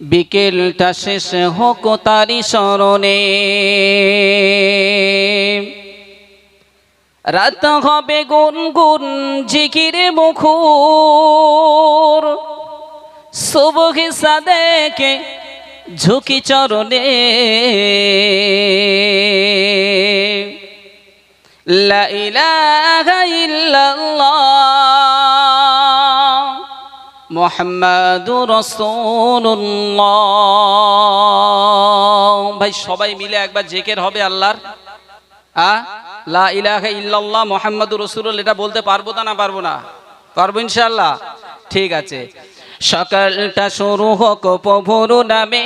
বিকেলটা শেষ হোক তারি স্মরণে, রাত হবে গুনগুন জিকিরে মুখর, সুবহে সাদেকে ঝুঁকি চরণে। লা ইলাহা ইল্লাল্লাহ মুহাম্মাদুর রাসূলুল্লাহ। ভাই সবাই মিলে একবার জিকির হবে আল্লাহর। লা ইলাহা ইল্লাল্লাহ মুহাম্মাদুর রাসূলুল্লাহ, এটা বলতে পারবো না পারবো না? পারবো ইনশাআল্লাহ। ঠিক আছে। সকালটা শুরু হোক প্রভুর নামে,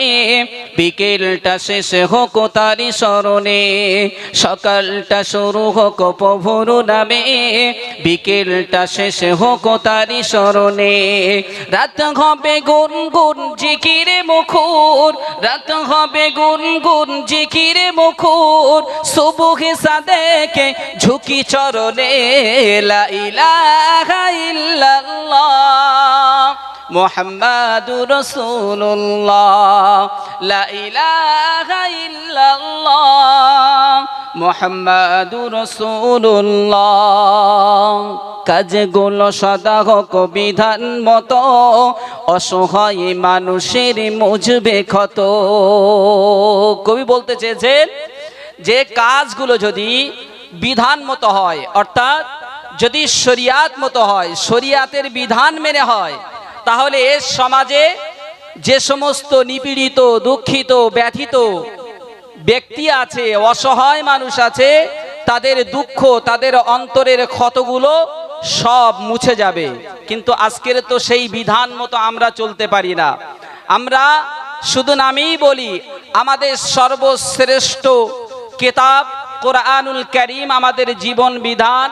বিকেলটা শেষ হোক তারি স্মরণে। সকালটা শুরু হোক প্রভুর নামে, বিকেলটা শেষ হোক তারি স্মরণে। রাত হবে গুনগুন জিকিরে মুখর, রাত হবে গুনগুন জিকিরে মুখর, সুবহে সাদেকে ঝুঁকি চরণে। লা ইলাহা ইল্লাল্লাহ মুহাম্মাদুর রাসূলুল্লাহ, লা ইলাহা ইল্লাল্লাহ মুহাম্মাদুর রাসূলুল্লাহ। কাজগুলো সদা হোক বিধান মতো, অসহায় মানুষের মুজবে ক্ষত। কবি বলতে চেয়েছেন যে কাজগুলো যদি বিধান মতো হয়, অর্থাৎ যদি শরিয়াত মতো হয়, শরিয়াতের বিধান মেনে হয়, তাহলে সমাজে যে সমস্ত নিপীড়িত, দুঃখিত, ব্যথিত ব্যক্তি আছে, অসহায় মানুষ আছে, তাদের দুঃখ, তাদের অন্তরের ক্ষতগুলো সব মুছে যাবে। কিন্তু আজকের তো সেই বিধান মতো আমরা চলতে পারি না। আমরা শুধু নামেই বলি আমাদের সর্বশ্রেষ্ঠ কিতাব কোরআনুল কারীম আমাদের জীবন বিধান।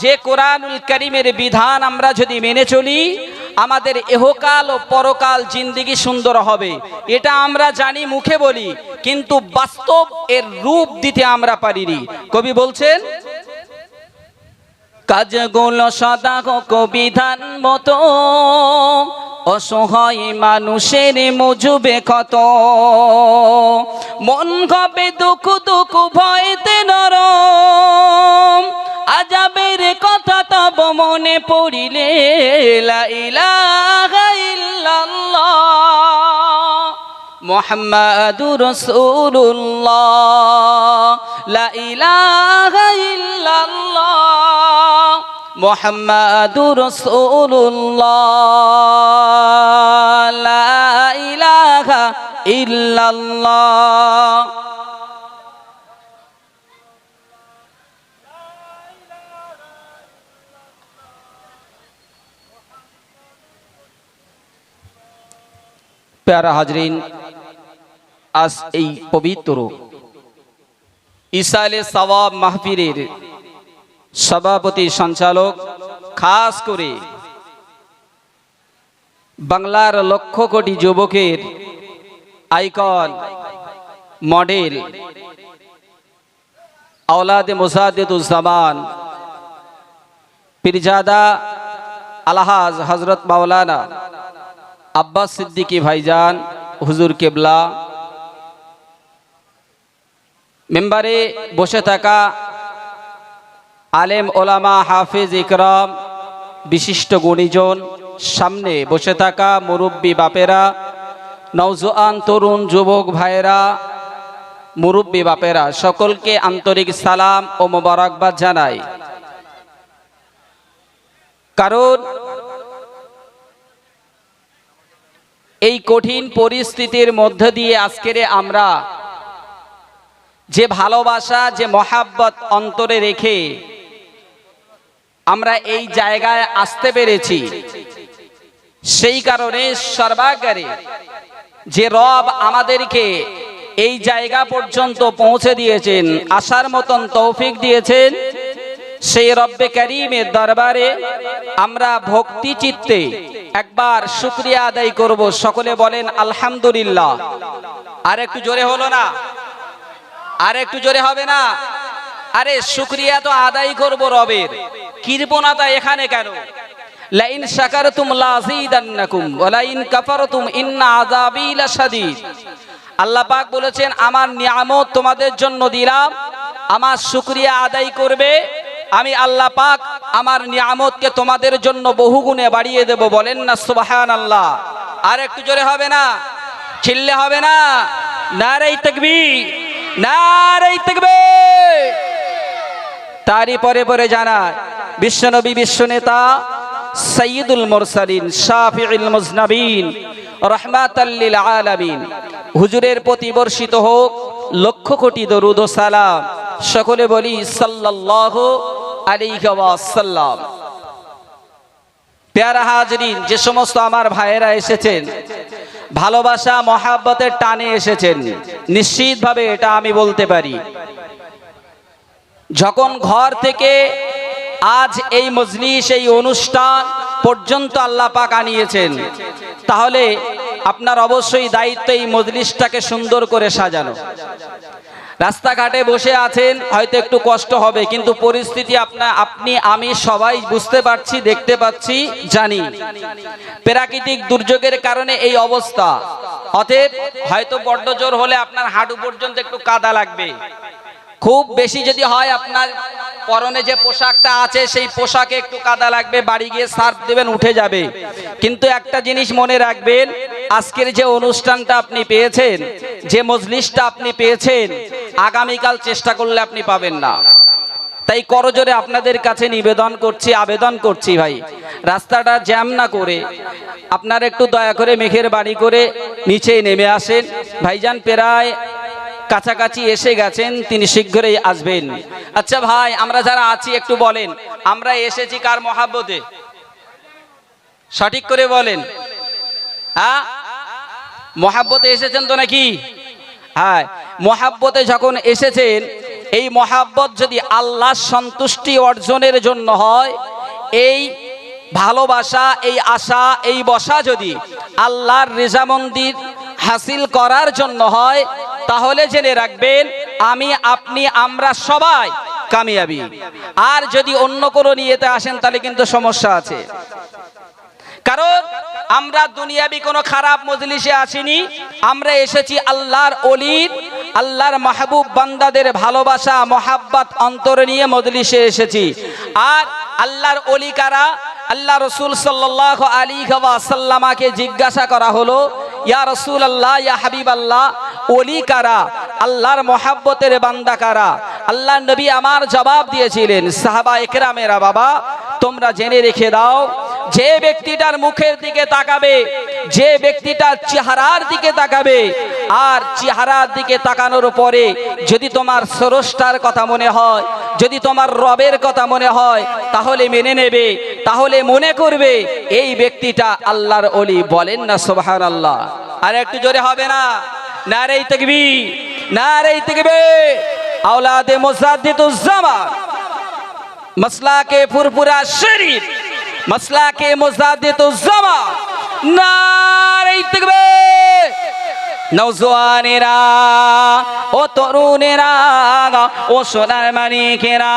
যে কোরআনুল কারীমের বিধান আমরা যদি মেনে চলি, আমাদের ইহকাল ও পরকাল জিন্দেগি সুন্দর হবে। এটা আমরা জানি, মুখে বলি, কিন্তু বাস্তব এর রূপ দিতে আমরা পারিনি। কবি বলছেন কাজগুলো সদা হোক বিধান মতো, অসহায় মানুষের মুজবে ক্ষত। মন হবে দুঃখ দুঃখ ভয়তে নরম, আযাবের কথা তব মনে পড়িলে। লা ইলাহা ইল্লাল্লাহ মুহাম্মাদুর রাসূলুল্লাহ, লা ইলাহা ইল্লাল্লাহ মুহাম্মাদুর রাসূলুল্লাহ, লা ইলাহা ইল্লাল্লাহ। প্যারা হাজরিন, আজ এই পবিত্র ইসালে সওয়াব মাহফিলের সভাপতি সঞ্চালক, খাস করে বাংলার লক্ষ কোটি যুবকের আইকন, মডেল, আওলাদে মুসাদ্দিদুজ্জামান পীরজাদা আলহাজ হযরত মাওলানা আব্বাস সিদ্দিকী ভাইজান হুজুর কেবলা, মেম্বারে বসে থাকা আলেম ওলামা হাফেজ ইকরাম, বিশিষ্ট গুণীজন, সামনে বসে থাকা মুরব্বী বাপেরা, নওজোয়ান তরুণ যুবক ভাইয়েরা, মুরব্বী বাপেরা, সকলকে আন্তরিক সালাম ও মোবারকবাদ জানাই। কারণ এই কঠিন পরিস্থিতির মধ্য দিয়ে আজকের আমরা যে ভালোবাসা, যে মহাব্বত অন্তরে রেখে আমরা এই জায়গায় আসতে পেরেছি, সেই কারণে সর্বাগ্রে যে রব আমাদেরকে এই জায়গা পর্যন্ত পৌঁছে দিয়েছেন, আসার মতন তৌফিক দিয়েছেন, সেই রব্বে কারীমের দরবারে আমরা ভক্তি চিত্তে একবার শুকরিয়া আদায় করব। সকলে বলেন আলহামদুলিল্লাহ। আর একটু জোরে হলো না? আর একটু জোরে হবে না? আরে শুকরিয়া তো আদায় করব রবের, কৃপণতা এখানে কেন? লাইন শাকারতুম লাযীদান্নাকুম ওয়া লাইন কাফারতুম ইন্না আযাবী লাশাদীদ। আল্লাহ পাক বলেছেন আমার নিয়ামত তোমাদের জন্য দিলাম, আমার শুকরিয়া আদায় করবে, আমি আল্লাহ পাক আমার নিয়ামতকে তোমাদের জন্য বহুগুণে বাড়িয়ে দেব। বলেন না সুবহানাল্লাহ। আর একটু জোরে হবে না? চিল্লে হবে না? নারে তাকবীর, নারে তাকবীর। তারই পরে পরে জানায় বিশ্বনবী বিশ্বনেতা সাইয়্যিদুল মুরসালিন শাফিউল মুজনাবিন রাহমাতাল লিল আলামিন হুজুরের প্রতি বর্ষিত হোক লক্ষ কোটি দরুদ ও সালাম। সকলে বলি সাল্লাল্লাহু আলাইহি ওয়াসাল্লাম। প্যারা হাজরিন, যে সমস্ত আমার ভাইয়েরা এসেছেন ভালোবাসা মহাব্বতের টানে এসেছেন, নিশ্চিতভাবে এটা আমি বলতে পারি। যখন ঘর থেকে আজ এই মজলিস, এই অনুষ্ঠান পর্যন্ত আল্লাহ পাক আনিয়েছেন, তাহলে আপনার অবশ্যই দায়িত্ব এই মজলিসটাকে সুন্দর করে সাজানো। রাস্তাঘাটে বসে আছেন, হয়তো একটু কষ্ট হবে, কিন্তু পরিস্থিতি আপনি আমি সবাই বুঝতে পারছি, দেখতে পাচ্ছি, জানি প্রাকৃতিক দুর্যোগের কারণে এই অবস্থা। অতএব হয়তো বড্ড জোর হলে আপনার হাঁটু পর্যন্ত একটু কাদা লাগবে। খুব বেশি যদি হয় আপনার পরনে যে পোশাকটা আছে সেই পোশাকে একটু কাদা লাগবে, বাড়ি গিয়ে সার্ফ দেবেন, উঠে যাবে। কিন্তু একটা জিনিস মনে রাখবেন, আজকের যে অনুষ্ঠানটা আপনি পেয়েছেন, যে মজলিসটা আপনি পেয়েছেন, আগামীকাল চেষ্টা করলে আপনি পাবেন না। তাই করজোরে আপনাদের কাছে নিবেদন করছি, আবেদন করছি, ভাই রাস্তাটা জ্যাম না করে আপনারা একটু দয়া করে মেঘের বাড়ি করে নিচে নেমে আসেন। ভাইজান প্রায় কাছাকাছি এসে গেছেন, তিনি শীঘ্রই আসবেন। আচ্ছা ভাই, আমরা যারা আছি একটু বলেন, আমরা এসেছি কার মহাব্বতে? সঠিক করে বলেন। হ্যাঁ, মহাব্বতে এসেছেন তো নাকি? হ্যাঁ, মহাব্বতে যখন এসেছেন, এই মহাব্বত যদি আল্লাহর সন্তুষ্টি অর্জনের জন্য হয়, এই ভালোবাসা, এই আশা, এই বসা যদি আল্লাহর রেজামন্দির হাসিল করার জন্য হয়, তাহলে জেনে রাখবেন আমি, আপনি, আমরা সবাই কামিয়াবি। আর যদি অন্য কোনো নিয়েতে আসেন তাহলে কিন্তু সমস্যা আছে। কারণ আমরা দুনিয়াবি কোনো খারাপ মজলিসে আসিনি, আমরা এসেছি আল্লাহর ওলির, আল্লাহর মাহবুব বান্দাদের ভালোবাসা মহাব্বত অন্তরে নিয়ে মজলিসে এসেছি। আর আল্লাহর ওলি কারা? আল্লাহ রসুল সাল্লাল্লাহু আলাইহি ওয়াসাল্লামকে জিজ্ঞাসা করা হলো, ইয়া রাসূলুল্লাহ, ইয়া হাবিবাল্লাহ, ওলি কারা? আল্লাহর মহাব্বতের বান্দা কারা? আল্লাহ নবী আমার জবাব দিয়েছিলেন, সাহাবা একরামেরা, বাবা তোমরা জেনে রেখে দাও, যে ব্যক্তিটার মুখের দিকে তাকাবে, যে ব্যক্তিটার চেহারার দিকে তাকাবে, আর চেহারার দিকে তাকানোর পরে যদি তোমার স্রষ্টার কথা মনে হয়, যদি তোমার রবের কথা মনে হয়, তাহলে মেনে নেবে, তাহলে মনে করবে এই ব্যক্তিটা আল্লাহর ওলি। বলেন না সুবহানাল্লাহ। আর একটু জোরে হবে না? নারে তাকবীর, নারে তাকবীর। আওলাদে মুজাদ্দিদুজ জামান, মাসলাকে ফুরফুরা শরীফ, মাসলাকে মুজাদ্দিদুজ জামান, নারে তাকবীর। নওজোয়ানেরা, ও তরুণেরা, ও সোনার মানিকেরা,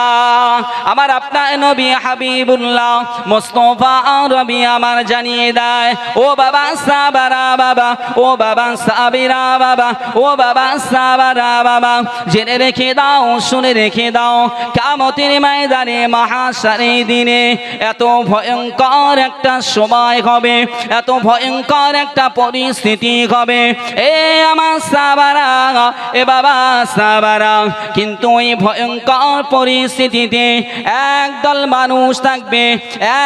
আমার আপনার নবী হাবিবুল্লাহ মুস্তাফা রবি আমার জানিয়ে দেয়, ও বাবা সাবারা বাবা, ও বাবা সাবিরা বাবা, ও বাবা সাবারা বাবা, জেনে রেখে দাও, শুনে রেখে দাও, কিয়ামতের ময়দানে মহাশারের দিনে এত ভয়ঙ্কর একটা সময় হবে, এত ভয়ঙ্কর একটা পরিস্থিতি হবে। আমার সাবারা, এ বাবা সাবারা, কিন্তু ওই ভয়ঙ্কর পরিস্থিতিতে একদল মানুষ থাকবে,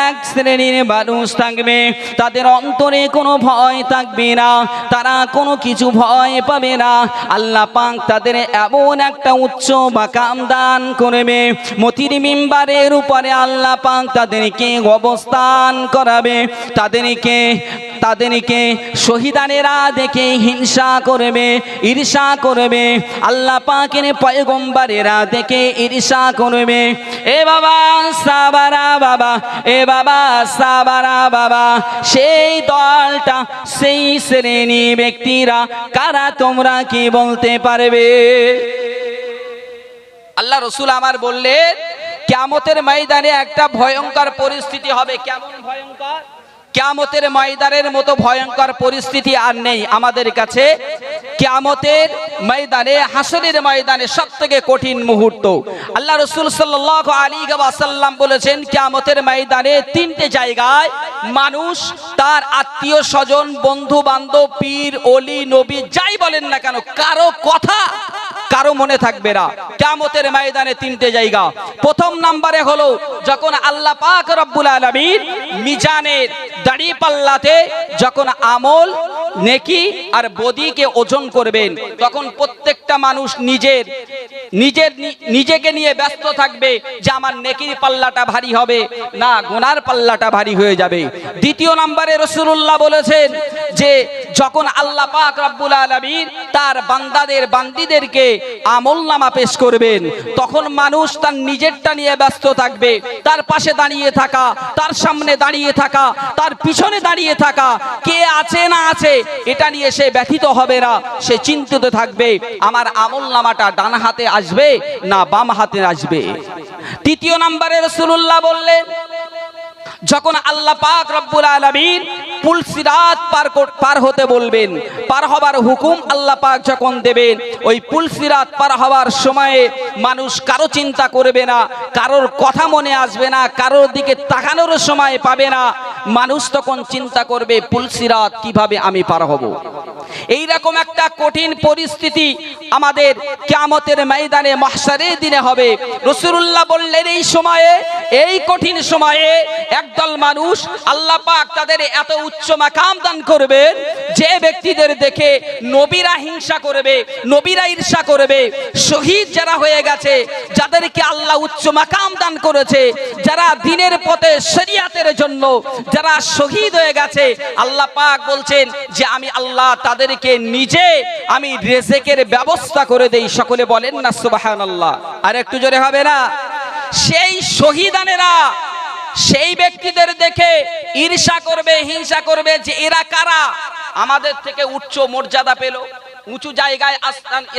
এক শ্রেণীর মানুষ থাকবে, তাদের অন্তরে কোনো ভয় থাকবে না, তারা কোনো কিছু ভয় পাবে না। আল্লাহ পাক তাদের এমন একটা উচ্চ মাকাম দান করবে, মতির মিম্বারের উপরে আল্লাহ পাক তাদেরকে অবস্থান করাবে, তাদেরকে শহীদানেরা দেখে হিংসা করবে, ঈর্ষা করবে, আল্লাহ পাকের পয়গম্বরেরা দেখে ঈর্ষা করবে। এ বাবা সাবারা বাবা, এ বাবা সাবারা বাবা, সেই দলটা, সেই শ্রেণী ব্যক্তিরা কারা তোমরা কি বলতে পারবে? আল্লাহ রসুল আমার বললেন, কিয়ামতের ময়দানে একটা ভয়ঙ্কর পরিস্থিতি হবে। কেমন ভয়ঙ্কর? কিয়ামতের ময়দানের মতো ভয়ঙ্কর পরিস্থিতি আর নেই আমাদের কাছে। কিয়ামতের ময়দানে, হাসরের ময়দানে সবথেকে কঠিন মুহূর্ত। আল্লাহ রাসূল সাল্লাল্লাহু আলাইহি ওয়াসাল্লাম বলেছেন, কিয়ামতের ময়দানে তিনটে জায়গায় মানুষ তার আত্মীয় স্বজন, বন্ধু বান্ধব, পীর ওলি নবী যাই বলেন না কেন, কারো কথা কারো মনে থাকবে না। কিয়ামতের ময়দানে তিনটে জায়গা। প্রথম নম্বরে হলো যখন আল্লাহ পাক রব্বুল আলামিন মিজানের দাড়ি পাল্লাতে যখন আমল, নেকি আর বদিকে ওজন করবেন, তখন প্রত্যেকটা মানুষ নিজেকে নিয়ে ব্যস্ত থাকবে যে আমার নেকির পাল্লাটা ভারী হবে না গুনার পাল্লাটা ভারী হয়ে যাবে। দ্বিতীয় নম্বরে রাসূলুল্লাহ বলেছেন যে যখন আল্লাহ পাক রব্বুল আলামিন তার বান্দিদেরকে আমলনামা পেশ করবেন, তখন মানুষ তার নিজেরটা নিয়ে ব্যস্ত থাকবে। তার পাশে দাঁড়িয়ে থাকা, তার সামনে দাঁড়িয়ে থাকা, তার পিছনে দাঁড়িয়ে থাকা, কে আছে না আছে এটা নিয়ে সে ব্যথিত হবে না। সে চিন্তিত থাকবে আমার আমলনামাটা ডান হাতে আসবে না বাম হাতে আসবে। তৃতীয় নম্বরে রাসূলুল্লাহ বললেন যখন আল্লাহ পাক রব্বুল আলামিন পুল সিরাত পার হতে বলবেন, পার হবার হুকুম আল্লাহ পাক যখন দেবেন, ওই পুল সিরাত পার হওয়ার সময়ে মানুষ কারো চিন্তা করবে না, কারোর কথা মনে আসবে না, কারোর দিকে তাকানোর সময় পাবে না। মানুষ তখন চিন্তা করবে পুল সিরাত কিভাবে আমি পার হব। এইরকম একটা কঠিন পরিস্থিতি আমাদের কিয়ামতের ময়দানে, মাহশারের দিনে হবে। রাসূলুল্লাহ বললেন এই সময়ে, এই কঠিন সময়ে একদল মানুষ আল্লাহ পাক তাদের এত উচ্চ মাকাম দান করবেন যে ব্যক্তিদের দেখে নবীরা হিংসা করবে, নবীরা ঈর্ষা করবে। শহীদ যারা হয়ে গেছে, যাদেরকে আল্লাহ উচ্চ মাকাম দান করেছে, যারা দ্বীনের পথে শরীয়তের জন্য যারা শহীদ হয়ে গেছে, আল্লাহ পাক বলছেন যে আমি আল্লাহ তাদেরকে নিজে আমি রিজেকের ব্যবস্থা করে দেই। সকলে বলেন না সুবহানাল্লাহ। আর একটু জোরে হবে না? সেই শহীদানেরা সেই ব্যক্তিদের দেখে ঈর্ষা করবে, হিংসা করবে যে এরা কারা, আমাদের থেকে উচ্চ মর্যাদা পেল, উঁচু জায়গায়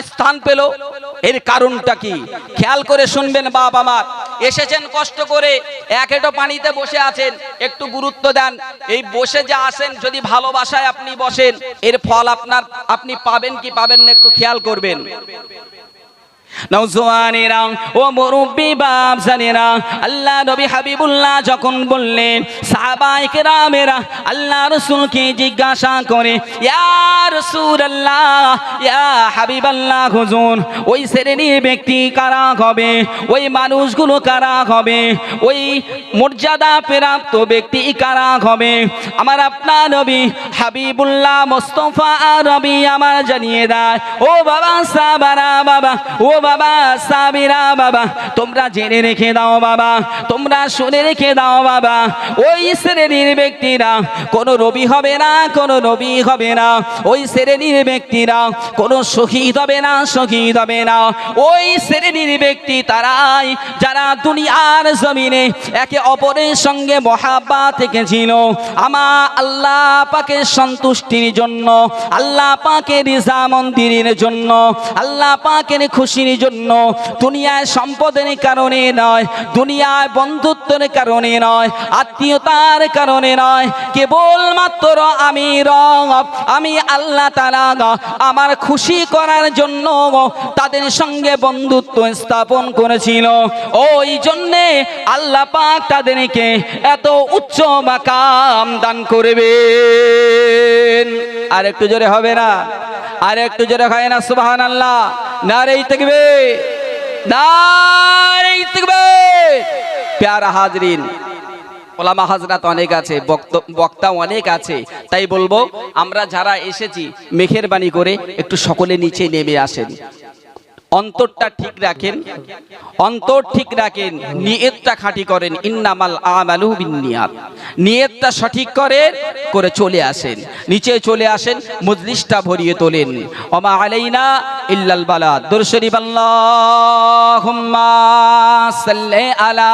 স্থান পেল। এর কারণটা কি? খেয়াল করে শুনবেন বাপ আমার। এসেছেন কষ্ট করে, এক হেঁটো পানিতে বসে আছেন, একটু গুরুত্ব দেন। এই বসে যে আসেন, যদি ভালোবাসায় আপনি বসেন, এর ফল আপনি পাবেন কি পাবেন না একটু খেয়াল করবেন। নওজওয়ানেরা ও মুরব্বি বাপজানেরা, আল্লাহ নবী হাবিবুল্লাহ যখন বললেন, সাহাবায়ে কেরামেরা আল্লাহ রাসূলকে জিজ্ঞাসা করে, ইয়া রাসূলুল্লাহ, ইয়া হাবিবাল্লাহ, হুজুর ওই শ্রেণীর ব্যক্তি কারা হবে, ওই মানুষগুলো কারা হবে, ওই মর্যাদা প্রাপ্ত ব্যক্তি কারা হবে? আমার আপনার নবী হাবিবুল্লাহ মুস্তাফা নবী আমার জানিয়ে দেয়, ও বাবা সাহাবারা, বাবা ও বাবা সাবিরা, বাবা তোমরা জেনে রেখে দাও, বাবা তোমরা শুনে রেখে দাও, বাবা ওই শ্রেণীর ব্যক্তিরা কোনো নবী হবে না, কোনো নবী হবে না। ওই শ্রেণীর ব্যক্তিরা কোনো শহীদ হবে না, শহীদ হবে না। ওই শ্রেণীর ব্যক্তি তারাই যারা দুনিয়ার জমিনে একে অপরের সঙ্গে মহাব্বত থেকেছিল আমার আল্লাহ পাকের সন্তুষ্টির জন্য, আল্লাহ পাকের রিজা মন্দিরের জন্য, আল্লাহ পাকের খুশির জন্য। দুনিয়ায় সম্পদের কারণে নয়, দুনিয়ায় বন্ধুত্বের কারণে নয়, আত্মীয়তার কারণে নয়, কেবলমাত্র আমি আল্লাহ তাআলা আমার খুশি করার জন্য তাদের সঙ্গে বন্ধুত্ব স্থাপন করেছিল। ওই জন্যে আল্লাহ পাক তাদেরকে এত উচ্চ মাকাম দান করবেন। আর একটু জোরে হবে না? আর একটু জোরে হয় না সুবহানাল্লাহ? নারে তাকবীর, নারে তাকবীর। প্যারা হাজরিন, ওলামা হাজরাত অনেক আছে, বক্তা অনেক আছে, তাই বলবো আমরা যারা এসেছি মেহেরবানি করে একটু সকলে নিচে নেমে আসেন। অন্তরটা ঠিক রাখেন, অন্তর ঠিক রাখেন, নিয়তটা খাঁটি করেন। ইন্নামাল আমালু বিন্নিয়াত, নিয়তটা সঠিক করে চলে আসেন, নিচে চলে আসেন, মজলিসটা ভরিয়ে তোলেন। ওমা আলাইনা ইল্লাল বালাগ। দুরূদ শরীফ আল্লাহুম্মা সাল্লি আলা।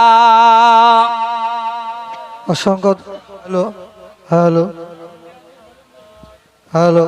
অসংখ্য হ্যালো হ্যালো হ্যালো।